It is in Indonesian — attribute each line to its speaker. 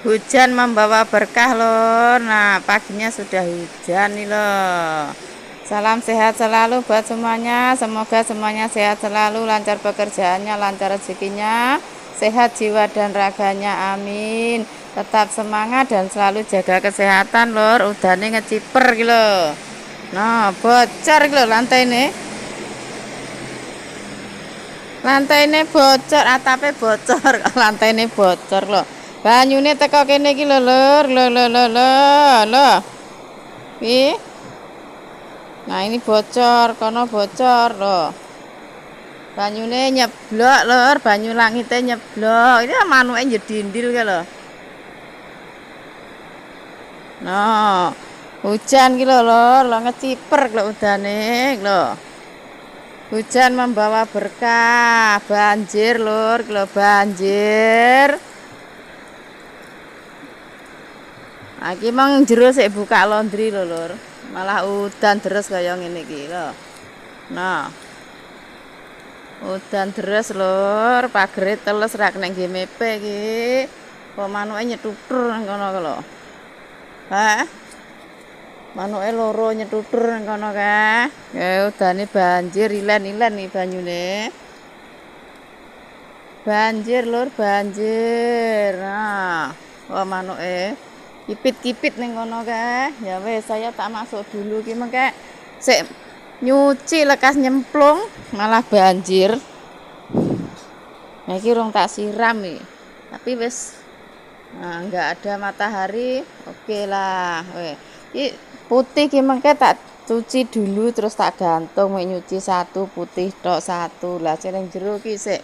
Speaker 1: Hujan membawa berkah lor. Nah, paginya sudah hujan nih loh. Salam sehat selalu buat semuanya. Semoga semuanya sehat selalu, lancar pekerjaannya, lancar rezekinya, sehat jiwa dan raganya. Amin. Tetap semangat dan selalu jaga kesehatan lor. Udah nih ngeciper gitu. Nah, bocor gitu lantai nih. Lantai ini bocor, atapnya bocor, lantai ini bocor loh. Banyune teko kene iki lho, Lur. Lho. Ih. Nah, ini bocor, kono bocor loh. Banyune nyeblok, Lur. Banyu langite nyeblok. Ini manuke jedindil ke lho. Nah, hujan ki lho, Lur. Lho ngeciper lho udane lho. Hujan membawa berkah, banjir lur, lho banjir. Iki mang jero sik buka laundry lho lur. Malah udan deres kaya ngene iki lho. Nah. Udan deres lur, pagere teles rak nek nggih mepe iki. Kok manuke nyetutur nang kono lho. Hah? Manuke loro nyetutur nang kono kae. Ya udane banjir ilen-ilen nih banyune. Banjir lur, banjir. Nah, wah manuke kipit-kipit ning kono kae. Ya wis saya tak masuk dulu ki mengke sik nyuci lekas nyemplung malah banjir. Nah, iki rong tak siram nih. Tapi wis enggak ada matahari, oke lah. Iki putih ki mengke tak cuci dulu terus tak gantung nyuci satu putih tok satu. Lah sing jero ki sik